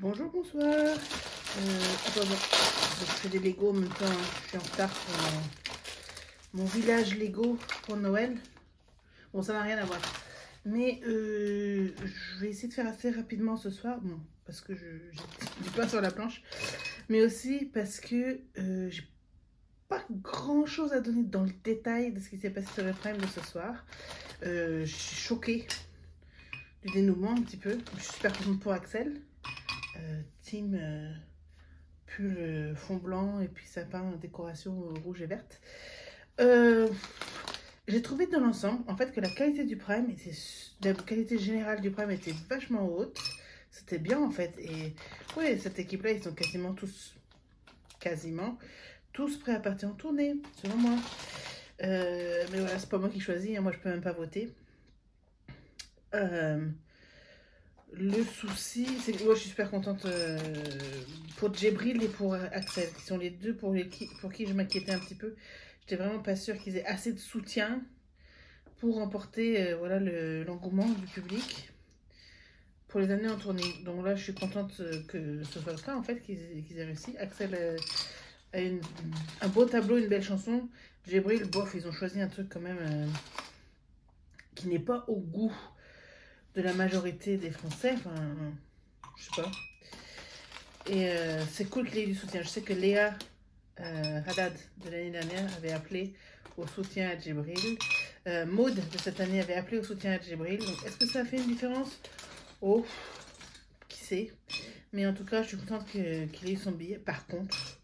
Bonjour, bonsoir. Attends, je fais des Lego en même temps. Je suis en retard pour mon village Lego pour Noël. Bon, ça n'a rien à voir. Mais je vais essayer de faire assez rapidement ce soir. Bon, parce que j'ai du pain sur la planche. Mais aussi parce que j'ai pas grand chose à donner dans le détail de ce qui s'est passé sur le prime de ce soir. Je suis choquée du dénouement un petit peu. Je suis super contente pour Axel. Team pull fond blanc et puis sapin décoration rouge et verte. J'ai trouvé dans l'ensemble en fait que la qualité du prime était, la qualité générale du prime était vachement haute. C'était bien en fait. Et ouais, cette équipe là ils sont quasiment tous prêts à partir en tournée selon moi. Mais voilà, c'est pas moi qui choisis, hein, moi je peux même pas voter. Le souci, c'est que moi je suis super contente pour Djibril et pour Axel, qui sont les deux pour qui je m'inquiétais un petit peu. J'étais vraiment pas sûre qu'ils aient assez de soutien pour remporter voilà, l'engouement du public pour les années en tournée. Donc là, je suis contente que ce soit le cas, en fait, qu'ils aient réussi. Axel a un beau tableau, une belle chanson. Djibril, bof, ils ont choisi un truc quand même qui n'est pas au goût de la majorité des Français. Enfin, je sais pas. Et c'est cool qu'il ait eu du soutien. Je sais que Léa Haddad de l'année dernière avait appelé au soutien à Djibril. Maud de cette année avait appelé au soutien à Djibril. Donc est-ce que ça a fait une différence? Oh, qui sait. Mais en tout cas, je suis contente qu'il ait eu son billet. Par contre,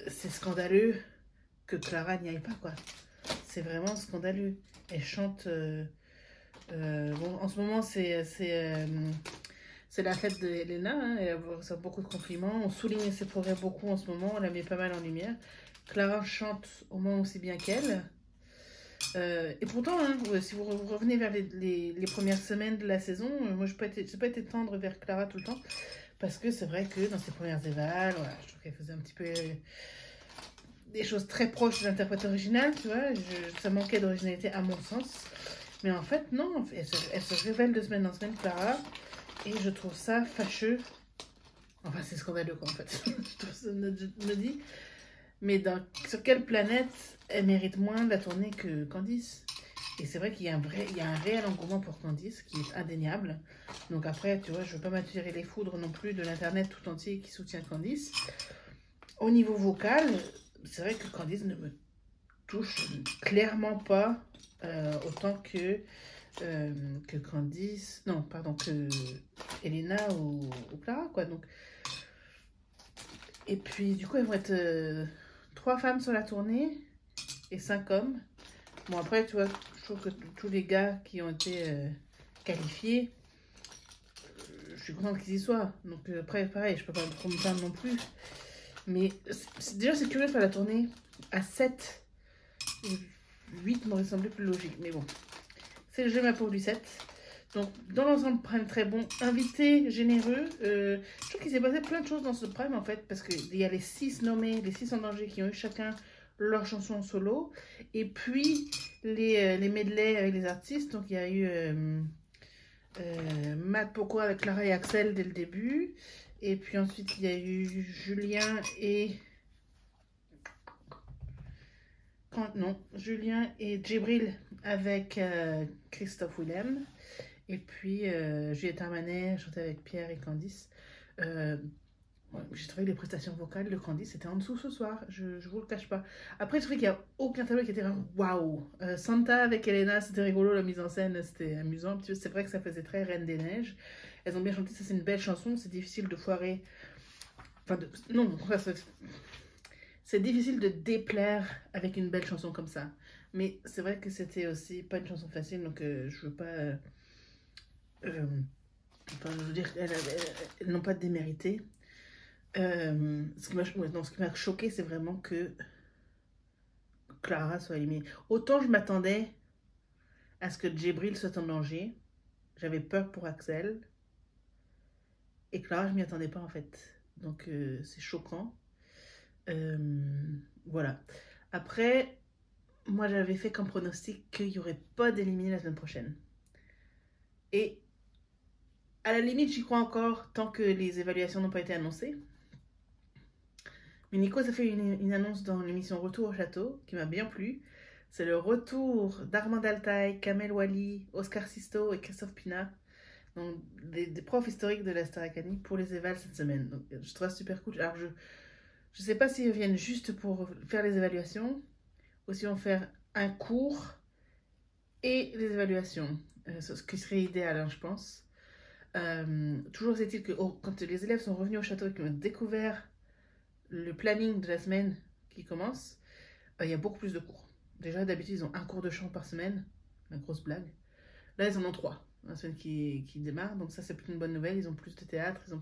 c'est scandaleux que Clara n'y aille pas, quoi. C'est vraiment scandaleux. Elle chante... bon, en ce moment, c'est la fête de Elena, hein, elle reçoit beaucoup de compliments. On souligne ses progrès beaucoup en ce moment, on la met pas mal en lumière. Clara chante au moins aussi bien qu'elle. Et pourtant, hein, si vous revenez vers les premières semaines de la saison, moi je n'ai pas été tendre vers Clara tout le temps. Parce que c'est vrai que dans ses premières évals, voilà, je trouve qu'elle faisait un petit peu des choses très proches de l'interprète original, tu vois. Ça manquait d'originalité à mon sens. Mais en fait, non, elle se révèle de semaine en semaine, Clara. Et je trouve ça fâcheux. Enfin, c'est scandaleux, quoi, en fait. Je trouve ça me dit. Mais sur quelle planète elle mérite moins de la tournée que Candice? Et c'est vrai qu'il y a un réel engouement pour Candice, qui est indéniable. Donc après, tu vois, je veux pas m'attirer les foudres non plus de l'internet tout entier qui soutient Candice. Au niveau vocal, c'est vrai que Candice ne me touche clairement pas autant que Candice, non, pardon, que Elena ou Clara, quoi. Donc, et puis, du coup, elles vont être 3 femmes sur la tournée et 5 hommes. Bon, après, tu vois, je trouve que tous les gars qui ont été qualifiés, je suis contente qu'ils y soient. Donc, après, pareil, je peux pas trop me plaindre non plus. Mais déjà, c'est curieux de faire la tournée à 7. 8 m'aurait semblé plus logique, mais bon. C'est le jeu ma pour du 7. Donc, dans l'ensemble, prime très bon. Invité généreux. Je trouve qu'il s'est passé plein de choses dans ce prime, en fait, parce qu'il y a les 6 nommés, les 6 en danger qui ont eu chacun leur chanson en solo. Et puis, les medleys avec les artistes. Donc, il y a eu Matt Poko avec Clara et Axel dès le début. Et puis ensuite, il y a eu Julien et... Julien et Djibril avec Christophe Willem. Et puis Juliette Armanet chantait avec Pierre et Candice. Ouais, j'ai trouvé les prestations vocales de Candice c'était en dessous ce soir, je vous le cache pas. Après, je trouvais qu'il n'y a aucun tableau qui était vraiment waouh. Santa avec Elena, c'était rigolo, la mise en scène, c'était amusant. C'est vrai que ça faisait très Reine des Neiges. Elles ont bien chanté, ça c'est une belle chanson, c'est difficile de foirer. Enfin, non, c'est difficile de déplaire avec une belle chanson comme ça. Mais c'est vrai que c'était aussi pas une chanson facile, donc je veux pas. Enfin, je veux dire, elles n'ont pas démérité. Ce qui m'a choqué, c'est vraiment que Clara soit éliminée. Autant je m'attendais à ce que Djibril soit en danger. J'avais peur pour Axel. Et Clara, je m'y attendais pas en fait. Donc c'est choquant. Voilà. Après, moi j'avais fait comme pronostic qu'il n'y aurait pas d'éliminé la semaine prochaine. Et À la limite, j'y crois encore tant que les évaluations n'ont pas été annoncées. Mais Nico a fait une annonce dans l'émission Retour au château qui m'a bien plu. C'est le retour d'Armand Altaï, Kamel Wally, Oscar Sisto et Christophe Pina, donc des profs historiques de la Star Academy pour les évals cette semaine. Donc, je trouve ça super cool. Alors je ne sais pas s'ils viennent juste pour faire les évaluations ou s'ils vont faire un cours et les évaluations, ce qui serait idéal, hein, je pense. Toujours est-il que quand les élèves sont revenus au château et qu'ils ont découvert le planning de la semaine qui commence, il y a beaucoup plus de cours. Déjà, d'habitude, ils ont un cours de chant par semaine. La grosse blague. Là, ils en ont trois. La semaine qui démarre. Donc ça, c'est plutôt une bonne nouvelle. Ils ont plus de théâtre, ils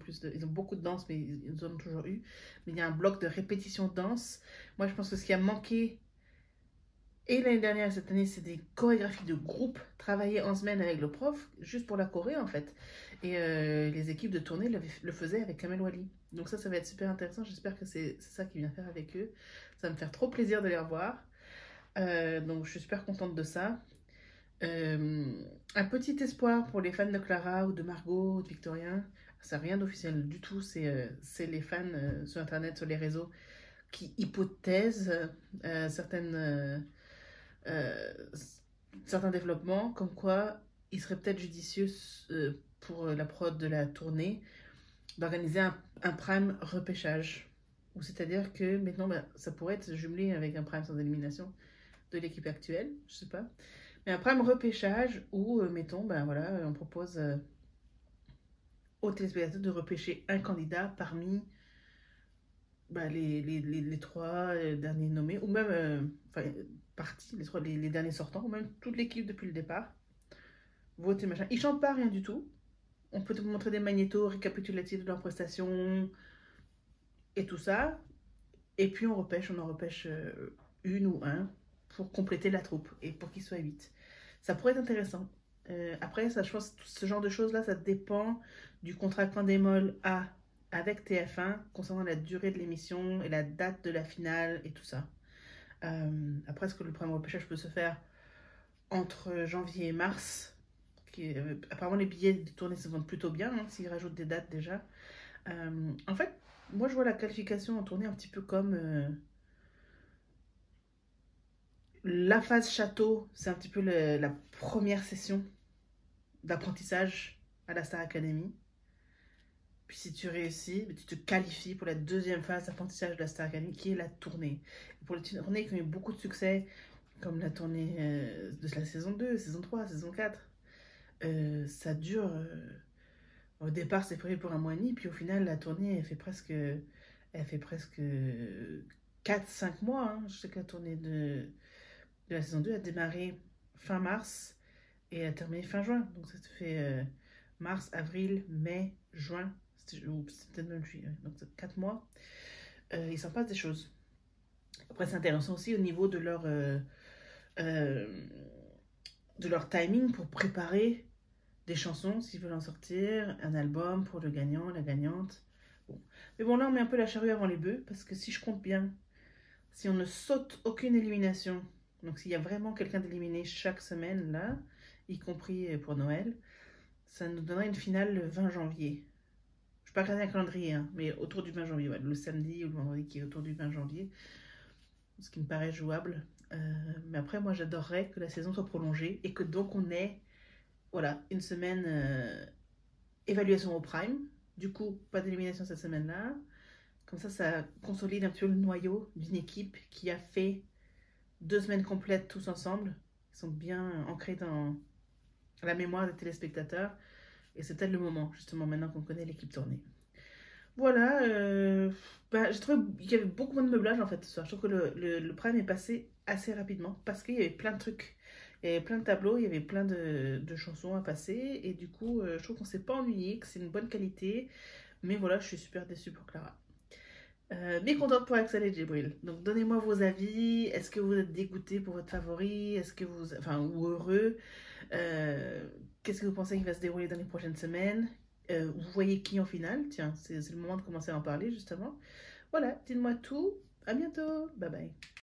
ont beaucoup de danse, mais ils en ont toujours eu. Mais il y a un bloc de répétition de danse. Moi, je pense que ce qui a manqué, et l'année dernière et cette année, c'est des chorégraphies de groupe travaillées en semaine avec le prof, juste pour la choré, en fait. Et les équipes de tournée le faisaient avec Kamel Wally. Donc ça va être super intéressant. J'espère que c'est ça qu'il vient faire avec eux. Ça va me faire trop plaisir de les revoir. Donc je suis super contente de ça. Un petit espoir pour les fans de Clara ou de Margot ou de Victorien. Ça n'a rien d'officiel du tout. C'est les fans sur Internet, sur les réseaux, qui hypothèsent euh, certains développements, comme quoi il serait peut-être judicieux pour la prod de la tournée d'organiser un prime repêchage. Ou c'est-à-dire que maintenant, ça pourrait être jumelé avec un prime sans élimination de l'équipe actuelle, je sais pas. Mais un prime repêchage où, mettons, voilà, on propose aux téléspectateurs de repêcher un candidat parmi les trois derniers nommés, ou même partis, les derniers sortants, ou même toute l'équipe depuis le départ. Voter, machin. Ils chantent pas rien du tout. On peut te montrer des magnétos récapitulatifs de leurs prestations et tout ça. Et puis on en repêche une ou un pour compléter la troupe et pour qu'ils soient 8. Ça pourrait être intéressant. Après, ça, je pense que ce genre de choses-là, ça dépend du contrat qu'Endemol a avec TF1 concernant la durée de l'émission et la date de la finale et tout ça. Après, est-ce que le premier repêchage peut se faire entre janvier et mars apparemment, les billets de tournée se vendent plutôt bien, hein, s'ils rajoutent des dates déjà. En fait, moi, je vois la qualification en tournée un petit peu comme la phase château. C'est un petit peu la première session d'apprentissage à la Star Academy. Puis si tu réussis, tu te qualifies pour la deuxième phase d'apprentissage de la Star Academy, qui est la tournée. Et pour les tournées qui ont eu beaucoup de succès, comme la tournée de la saison 2, saison 3, saison 4, ça dure... au départ, c'est prévu pour un mois et demi, puis au final, la tournée, elle fait presque 4-5 mois. Hein. Je sais que la tournée de la saison 2 a démarré fin mars et a terminé fin juin. Donc ça te fait mars, avril, mai, juin, ou peut-être même juillet. Donc 4 mois. Il s'en passe des choses. Après, c'est intéressant aussi au niveau de leur timing pour préparer des chansons s'ils veulent en sortir, un album pour le gagnant, la gagnante. Bon. Mais bon, là, on met un peu la charrue avant les bœufs parce que si je compte bien, si on ne saute aucune élimination, donc s'il y a vraiment quelqu'un d'éliminé chaque semaine, là, y compris pour Noël, ça nous donnerait une finale le 20 janvier. Je ne vais pas regarder un calendrier, hein, mais autour du 20 janvier, ouais, le samedi ou le vendredi qui est autour du 20 janvier, ce qui me paraît jouable. Mais après, moi, j'adorerais que la saison soit prolongée et que donc on ait, voilà, une semaine évaluation au prime. Du coup, pas d'élimination cette semaine-là. Comme ça consolide un petit peu le noyau d'une équipe qui a fait 2 semaines complètes tous ensemble. Ils sont bien ancrés dans la mémoire des téléspectateurs. Et c'est peut-être le moment, justement, maintenant qu'on connaît l'équipe tournée. Voilà, j'ai trouvé qu'il y avait beaucoup moins de meublage en fait ce soir. Je trouve que le prime est passé assez rapidement parce qu'il y avait plein de trucs. Il y avait plein de tableaux, il y avait plein de chansons à passer. Et du coup, je trouve qu'on s'est pas ennuyé, que c'est une bonne qualité. Mais voilà, je suis super déçue pour Clara. Mais contente pour Axel et Djibril. Donc donnez-moi vos avis. Est-ce que vous êtes dégoûté pour votre favori? Est-ce que vous... Enfin, ou heureux? Euh, Qu'est-ce que vous pensez qu'il va se dérouler dans les prochaines semaines? Vous voyez qui en finale? Tiens, c'est le moment de commencer à en parler justement. Voilà, dites-moi tout. À bientôt. Bye bye.